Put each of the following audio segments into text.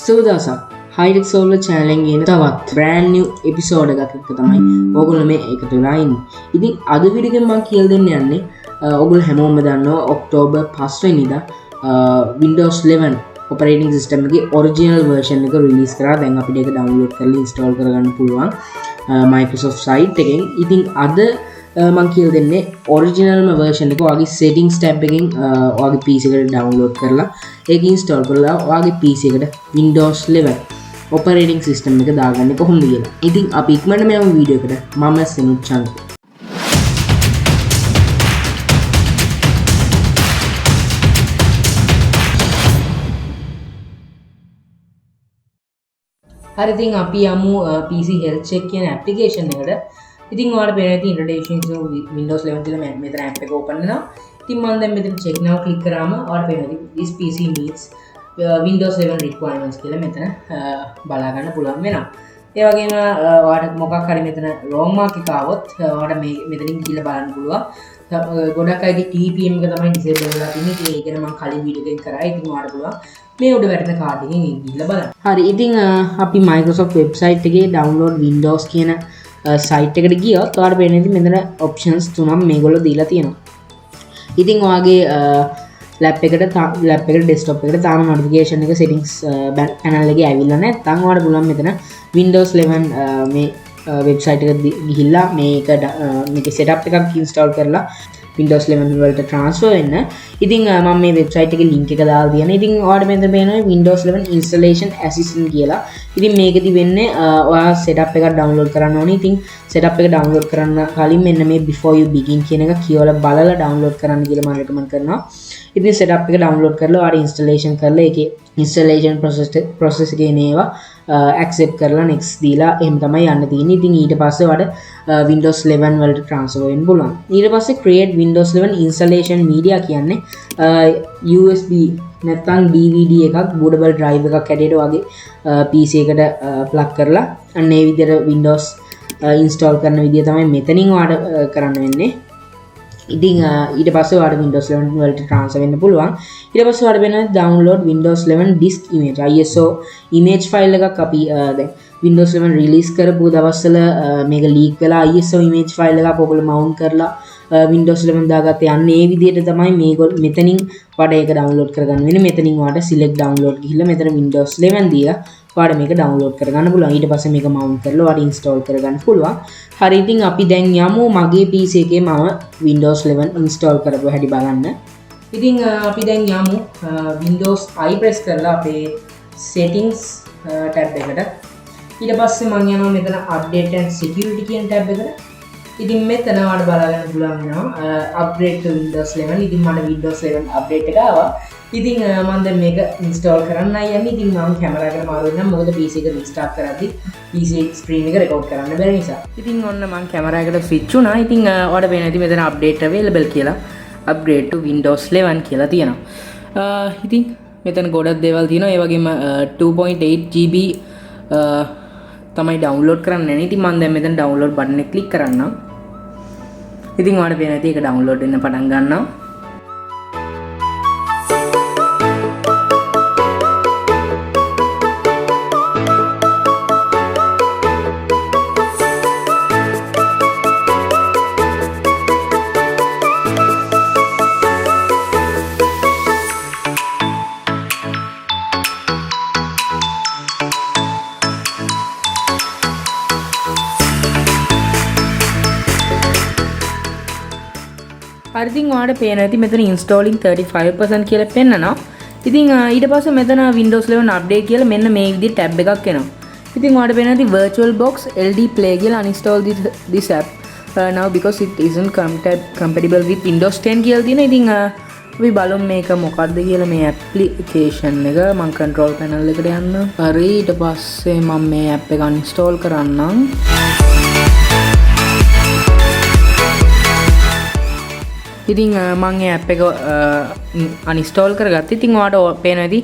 සුබදවසක් HIGHTECH SOLVER channel එකෙන් එන තවත් brand new episode එකක් එක්ක තමයි ඕගොල්ලෝ මේ එකතු වෙලා ඉන්නේ. ඉතින් අද වීඩියෝ එකෙන් මම කියලා දෙන්න යන්නේ ඕගොල්ලෝ හැමෝම දන්නවා ඔක්තෝබර් 5 වෙනිදා Windows 11 operating system එකේ original version එක release කරා. දැන් අපිට ඒක download කරලා install කරගන්න පුළුවන් Microsoft site එකෙන්. ඉතින් අද මම කියලා දෙන්නේ ඔරිජිනල්ම version එක ඔයාගේ settings tab එකෙන් ඔයාගේ PC එකට download කරලා ඒක install කරලා ඔයාගේ PC එකට Windows 11 operating system එක දාගන්නේ කොහොමද කියලා. ඉතින් අපි ඉක්මනට මේ වීඩියෝ එකට මම Senuth Chanketh. හරි ඉතින් අපි යමු PC health check කියන application එකට. ඉතින් ඔයාලට පේන ඇති introduction to Windows 11 කියලා මෙතන app එක open වෙනවා. ඉතින් මම දැන් මෙතන check now click කරාම ඔයාලට පේන ඇති this PC meets Windows 11 requirements කියලා මෙතන බලා ගන්න පුළුවන් වෙනවා. ඒ වගේම ඔයාලට මොකක් හරි මෙතන wrong mark එක આવොත් ඔයාලට මේ මෙතනින් ගිහලා බලන්න පුළුවන්. ගොඩක් අයගේ TPM එක තමයි disable වෙලා තියෙන්නේ. ඉතින් ඒක මම කලින් වීඩියෝ එකෙන් කරා. ඉතින් ඔයාලට පුළුවන් මේ උඩ වැටෙන කාඩ් එකෙන් ගිහලා බලන්න. හරි ඉතින් අපි Microsoft website එකේ download Windows කියන site එකට ගියොත් ඔයාලට පේන ඉතින් මෙතන options තුනක් මේගොල්ලෝ දීලා තියෙනවා. ඉතින් ඔයාගේ lap එකට desktop එකට තාම notification එක settings panel එකේ ඇවිල්ලා නැත්නම් ඔයාලට පුළුවන් මෙතන Windows 11 මේ website එකට ගිහිල්ලා මේක setup එකක් install කරලා Windows 11 වලට transfer වෙන්න. ඉතින් මම මේ website එකේ link එක දාලා තියෙනවා. ඉතින් ඔයාලට මෙතන පේනවා Windows 11 installation assistant කියලා. ඉතින් මේකෙදි වෙන්නේ ඔයා setup එකක් download කරන්න ඕනේ. ඉතින් setup එක download කරන්න කලින් මෙන්න මේ before you begin කියන එක කියවලා බලලා download කරන්න කියලා මම recommend කරනවා. ඉතින් setup එක download කරලා ඔයාලා installation කරලා ඒකේ installation process එකේ නේවා accept කරලා next දීලා එහෙම තමයි යන්න තියෙන්නේ. ඉතින් ඊට පස්සේ ඔයාලට Windows 11 වලට transfer වෙන්න පුළුවන්. ඊට පස්සේ create Windows 11 installation media කියන්නේ USB නැත්නම් DVD එකක් bootable drive එකක් හැටියට වගේ PC එකට plug කරලා අන්න ඒ විදිහට Windows install කරන විදිය තමයි මෙතනින් ඔයාලට කරන්න වෙන්නේ. ඉතින් ඊට පස්සේ ඔයාලට Windows 11 වලට transfer වෙන්න පුළුවන්. ඊට පස්සේ ඔයාලට වෙන download Windows 11 disk image ISO image file එකක් අපි දැන් Windows 11 release කරපු දවස්වල මේක leak වෙලා ISO image file එකක් ඔයගොල්ලෝ mount කරලා Windows 11 දාගත්තේ යන්නේ මේ විදිහට තමයි මේගොල්ලෝ මෙතනින් ඔයාලට ඒක download කරගන්න වෙන්නේ. මෙතනින් ඔයාලට select download ගිහිල්ලා මෙතන Windows 11 දීලා ඔයාලට මේක download කරගන්න පුළුවන්. ඊට පස්සේ මේක mount කරලා ඔයාලට install කරගන්න පුළුවන්. හරි ඉතින් අපි දැන් යමු මගේ PC එකේ මම Windows 11 install කරපුව හැටි බලන්න. ඉතින් අපි දැන් යමු Windows I press කරලා අපේ settings tab එකට. ඊට පස්සේ මම යනවා මෙතන update and security කියන tab එකට. ඉතින් මෙතන ඔයාලට බලා ගන්න පුළුවන් වෙනවා upgrade to Windows 11. ඉතින් මට Windows 11 update එක ආවා. ඉතින් මම දැන් මේක install කරන්නයි යන්නේ. ඉතින් මම කැමරා එකට මාරු වෙනවා මොකද PC එක restart කරද්දි PC screen එක record කරන්න බැරි නිසා. ඉතින් ඔන්න මම කැමරා එකට switch වුණා. ඉතින් ඔයාලට පේනවා ඉතින් මෙතන update available කියලා upgrade to Windows 11 කියලා තියෙනවා. ඉතින් මෙතන ගොඩක් දේවල් තියෙනවා. ඒ වගේම 2.8 GB තමයි download කරන්න යන්නේ. ඉතින් මම දැන් මෙතන download button එක click කරන්නම්. ඉතින් ඔයාලට පේනවා ඉතින් ඒක download වෙන්න පටන් ගන්නවා. ඉතින් ඔයාලට පේන ඇති මෙතන installing 35% කියලා පෙන්නනවා. ඉතින් ඊට පස්සේ මෙතන Windows 11 update කියලා මෙන්න මේ විදිහට tab එකක් එනවා. ඉතින් ඔයාලට පේන ඇති VirtualBox LD Play කියලා uninstall this app now because it isn't compatible with Windows 10 කියලා තියෙනවා. ඉතින් අපි බලමු මේක මොකක්ද කියලා මේ application එක මම control panel එකට යන්න. හරි ඊට පස්සේ මම මේ app එක uninstall කරන්නම්. ඉතින් මම මේ app එක uninstall කරගත්තා. ඉතින් ඔයාලට පේනවා ඇති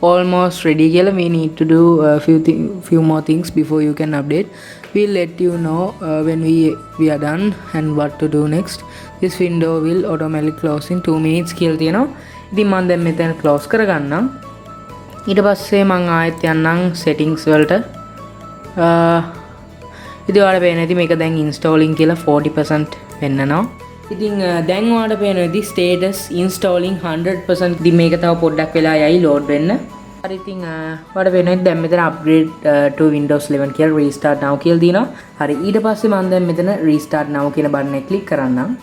almost ready කියලා. We need to do few more things before you can update. We'll let you know when we are done and what to do next. This window will automatically close in 2 minutes කියලා තියෙනවා. ඉතින් මම දැන් මෙතන close කරගන්නම්. ඊට පස්සේ මම ආයෙත් යන්නම් settings වලට. ඉතින් ඔයාලට පේන ඇති මේක දැන් installing කියලා 40% වෙන්නනවා. ඉතින් දැන් ඔයාලට පේන ඇති status installing 100%. ඉතින් මේක තව පොඩ්ඩක් වෙලා යයි load වෙන්න. හරි ඉතින් ඔයාලට පේන ඇති දැන් මෙතන upgrade to Windows 11 කියලා restart now කියලා දිනවා. හරි ඊට පස්සේ මම දැන් මෙතන restart now කියන බටන් එක click කරන්නම්.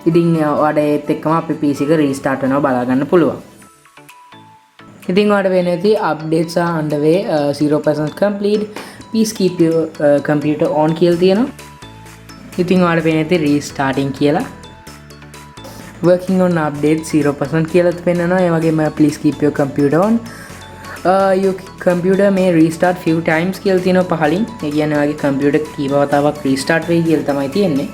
ඉතින් ඔයාලට ඒත් එක්කම අපේ PC එක restart වෙනවා බලා ගන්න පුළුවන්. ඉතින් ඔයාලට පේන ඇති updates are underway 0% complete. Please keep your computer on කියලා තියෙනවා. ඉතින් ඔයාලට පේන ඇති restarting කියලා. Working on update 0% කියලා පෙන්නනවා. ඒ වගේම please keep your computer on. Your computer may restart few times කියලා තියෙනවා පහලින්. ඒ කියන්නේ ඔයාගේ computer කීප වතාවක් restart වෙයි කියලා තමයි තියෙන්නේ.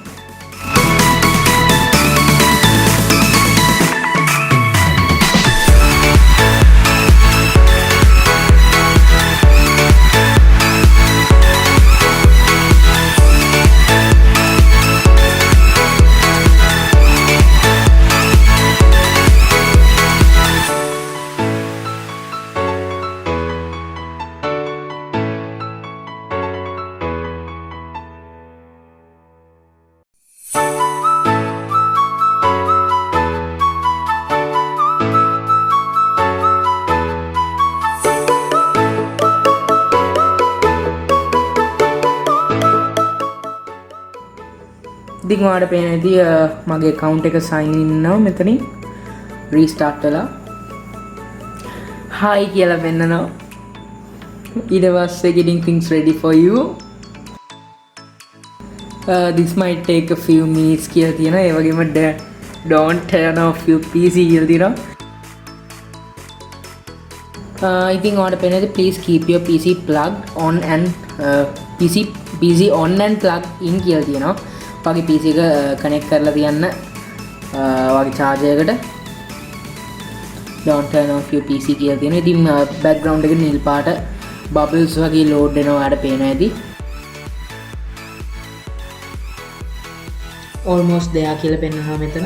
ඉතින් ඔයාලට පේන ඇති මගේ account එක sign in වෙනවා මෙතනින් restart වෙලා hi කියලා වෙන්නනවා. ඊට පස්සේ getting things ready for you. This might take a few minutes කියලා තියෙනවා. ඒ වගේම don't turn off your PC කියලා තියෙනවා. ඉතින් ඔයාලට පේන ඇති please keep your PC plugged on and PC on and plugged in කියලා තියෙනවා. වගේ PC එක කනෙක්ට් කරලා තියන්න වගේ charger එකට. don't turn off your PC කියලා තියෙනවා. ඉතින් background එකේ නිල් පාට bubbles වගේ load වෙනවා ඔයාලට පේනවා ඇති. almost there කියලා පෙන්නනවා මෙතන.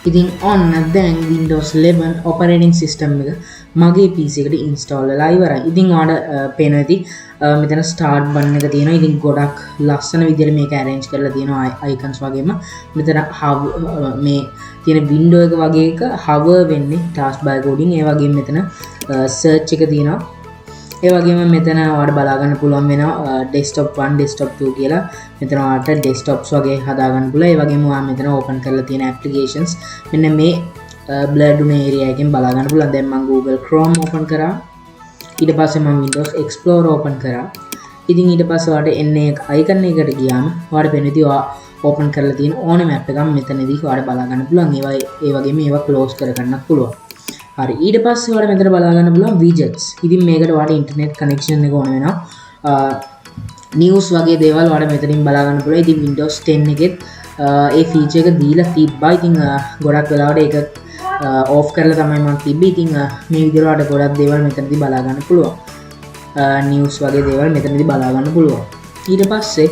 ඉතින් ඔන්න දැන් Windows 11 operating system එක මගේ PC එකට install වෙලා ඉවරයි. ඉතින් ඔයාලට පේනවා ඇති මෙතන start button එක තියෙනවා. ඉතින් ගොඩක් ලස්සන විදිහට මේක arrange කරලා තියෙනවා icons වගේම. මෙතන මේ තියෙන window එක වගේ එක hover වෙන්නේ taskbar coding. ඒ වගේම මෙතන search එක තියෙනවා. ඒ වගේම මෙතන ඔයාලට බලා ගන්න පුළුවන් වෙනවා desktop 1 desktop 2 කියලා. මෙතන ඔයාලට desktops වගේ හදා ගන්න පුළුවන්. ඒ වගේම ඔයා මෙතන open කරලා තියෙන applications මෙන්න මේ blurred වුණ area එකෙන් බලා ගන්න පුළුවන්. දැන් මම Google Chrome open කරා. ඊට පස්සේ මම Windows Explorer open කරා. ඉතින් ඊට පස්සේ ඔයාලට එන්නේ icon එකට ගියාම ඔයාලට පේනදී ඔයා open කරලා තියෙන ඕනම app එකක් මෙතනදී ඔයාලට බලා ගන්න පුළුවන්. ඒ වගේම ඒවා close කර ගන්නත් පුළුවන්. හරි ඊට පස්සේ ඔයාලට මෙතන බලා ගන්න පුළුවන් widgets. ඉතින් මේකට ඔයාලට internet connection එක ඕන වෙනවා. news වගේ දේවල් ඔයාලට මෙතනින් බලා ගන්න පුළුවන්. ඉතින් Windows 10 එකෙත් ඒ feature එක දීලා තිබ්බා. ඉතින් ගොඩක් වෙලාවට ඒක off කරලා තමයි මම තිබ්බේ. ඉතින් මේ විදිහට ඔයාලට ගොඩක් දේවල් මෙතනදී බලා ගන්න පුළුවන්. news වගේ දේවල් මෙතනදී බලා ගන්න පුළුවන්. ඊට පස්සේ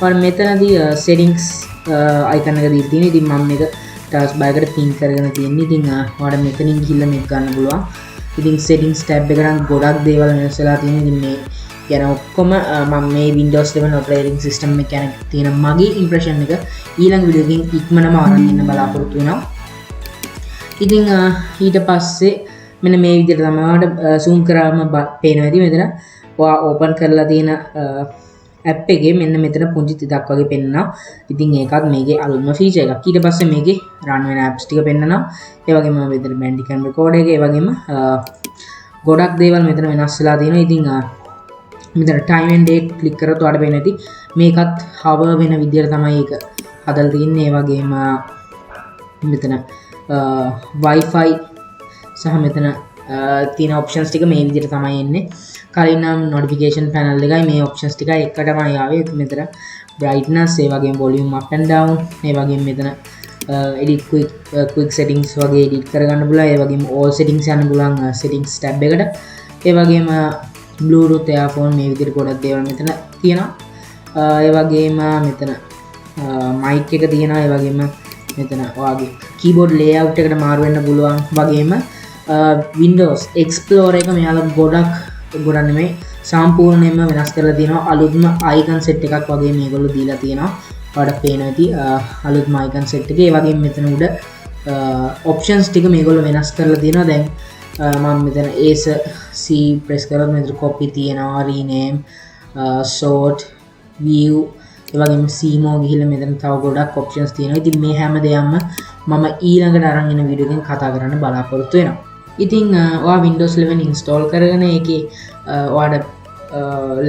ඔයාලට මෙතනදී settings icon එක දීලා තියෙනවා. ඉතින් මම මේක taskbar එකට pin කරගෙන තියෙන්නේ. ඉතින් ඔයාලට මෙතනින් ගිහිල්ලා මේක ගන්න පුළුවන්. ඉතින් settings tab එක නම් ගොඩක් දේවල් වෙනස් වෙලා තියෙනවා. ඉතින් මේ කියන ඔක්කොම මම මේ Windows 11 operating system එක ගැන තියෙන මගේ impression එක ඊළඟ වීඩියෝ එකකින් ඉක්මනම අරන් ඉන්න බලාපොරොත්තු වෙනවා. ඉතින් ඊට පස්සේ මෙන්න මේ විදිහට තමයි ඔයාලට zoom කරාම පේනවා ඇති මෙතන ඔයා open කරලා තියෙන app එකේ මෙන්න මෙතන පුංචි තිතක් වගේ පෙන්නනවා. ඉතින් ඒකත් මේකේ අලුත්ම feature එකක්. ඊට පස්සේ මේකේ run වෙන apps ටික පෙන්නනවා. ඒ වගේම මෙතන Bandicam recorder එක, ඒ වගේම ගොඩක් දේවල් මෙතන වෙනස් වෙලා තියෙනවා. ඉතින් මෙතන time and date click කරොත් ඔයාලට පේන ඇති මේකත් hover වෙන විදිහට තමයි ඒක හදලා තියෙන්නේ. ඒ වගේම මෙතන Wi-Fi සහ මෙතන තියෙන options ටික මේ විදිහට තමයි එන්නේ. කලින් නම් notification panel එකයි මේ options ටිකයි එකටමයි ආවේ. මෙතන brightness, ඒ වගේම volume up and down, ඒ වගේම මෙතන edit quick settings වගේ edit කරගන්න පුළුවන්. ඒ වගේම all settings යන්න පුළුවන් settings tab එකට. ඒ වගේම Bluetooth earphone මේ විදිහට ගොඩක් දේවල් මෙතන තියෙනවා. ඒ වගේම මෙතන mic එක තියෙනවා. ඒ වගේම මෙතන ඔයාගේ keyboard layout එකට මාරු වෙන්න පුළුවන් වගේම Windows Explorer එක මෙයාලා ගොඩක් නෙමෙයි සම්පූර්ණයෙන්ම වෙනස් කරලා තියෙනවා අලුත්ම icon set එකක් වගේ මේගොල්ලෝ දීලා තියෙනවා ඔයාලට පේනවා ඇති අලුත්ම icon set එකේ ඒ වගේම මෙතන උඩ options ටික මේගොල්ලෝ වෙනස් කරලා තියෙනවා දැන් මම මෙතන Ace C press කරලා මෙතන copy තියෙනවා rename sort view ඒ වගේම CMO ගිහිල්ලා මෙතන තව ගොඩක් options තියෙනවා. ඉතින් මේ හැම දෙයක්ම මම ඊළඟට අරන් එන වීඩියෝ එකෙන් කතා කරන්න බලාපොරොත්තු වෙනවා. ඉතින් ඔයා Windows 11 install කරගෙන ඒකේ ඔයාට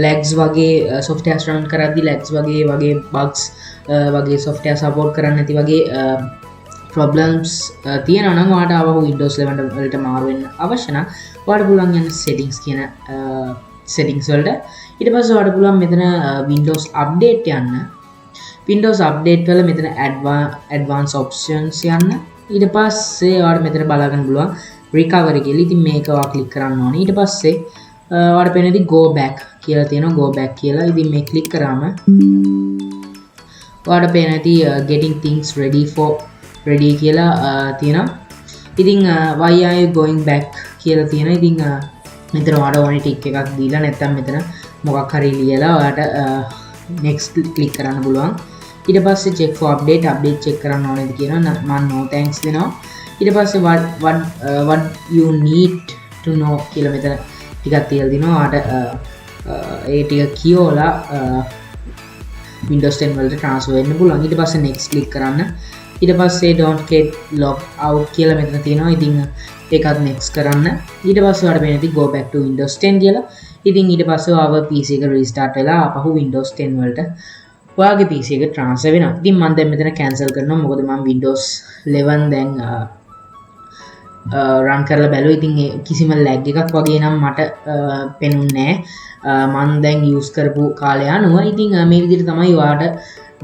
lags වගේ softwares run කරද්දි lags වගේ bugs වගේ software support කරන්නේ නැති වගේ problems තියෙනවා නම් ඔයාට ආවම Windows 11 වලට මාරු වෙන්න අවශ්‍ය නම් ඔයාට පුළුවන් යන්න settings කියන settings වලට ඊට පස්සේ ඔයාලට පුළුවන් මෙතන Windows update යන්න Windows update වල මෙතන advanced options යන්න ඊට පස්සේ ඔයාලට මෙතන බලා ගන්න පුළුවන් recovery කියලා. ඉතින් මේක ඔයා click කරන්න ඕනේ. ඊට පස්සේ ඔයාලට පේනදී go back කියලා තියෙනවා go back කියලා. ඉතින් මේ click කරාම ඔයාලට පේනදී getting things ready කියලා තියෙනවා. ඉතින් why are you going back කියලා තියෙනවා. ඉතින් මෙතන ඔයාලට ඕනේ ටික් එකක් දීලා නැත්නම් මෙතන මොකක් හරි ලියලා ඔයාලට next click කරන්න පුළුවන්. ඊට පස්සේ check for update check කරන්න ඕනේද කියනවා මම no thanks දෙනවා. ඊට පස්සේ what you need to know කියලා මෙතන ටිකක් තියලා දිනවා. ඔයාලට ඒ ටික කියවලා Windows 10 වලට transfer වෙන්න පුළුවන්. ඊට පස්සේ next click කරන්න. ඊට පස්සේ don't get logged out කියලා මෙතන තියෙනවා. ඉතින් ඒකත් next කරන්න. ඊට පස්සේ ඔයාලට වෙන්නේ go back to Windows 10 කියලා. ඉතින් ඊට පස්සේ ඔයාව PC එක restart වෙලා ආපහු Windows 10 වලට ඔයාගේ PC එක transfer වෙනවා. ඉතින් මම දැන් මෙතන cancel කරනවා මොකද මම Windows 11 දැන් run කරලා බැලුවා. ඉතින් කිසිම lag එකක් වගේ නම් මට පෙනුන්නේ නැහැ. මම දැන් use කරපු කාලය අනුව. ඉතින් මේ විදිහට තමයි ඔයාට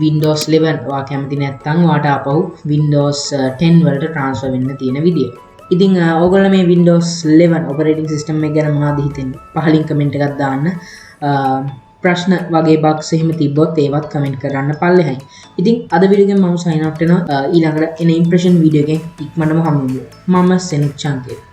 Windows 11 ඔයා කැමති නැත්නම් ඔයාට ආපහු Windows 10 වලට transfer වෙන්න තියෙන විදිය. ඉතින් ඕගොල්ලෝ මේ Windows 11 operating system එක ගැන මොනවද හිතන්නේ? පහලින් comment එකක් දාන්න. ප්‍රශ්න වගේ bugs එහෙම තිබ්බොත් ඒවත් comment කරන්න පල්ලෙහායි. ඉතින් අද වීඩියෝ එකෙන් මම sign out වෙනවා. ඊළඟට එන impression වීඩියෝ එකෙන් ඉක්මනටම හමු වෙමු. මම Senuth Chanketh.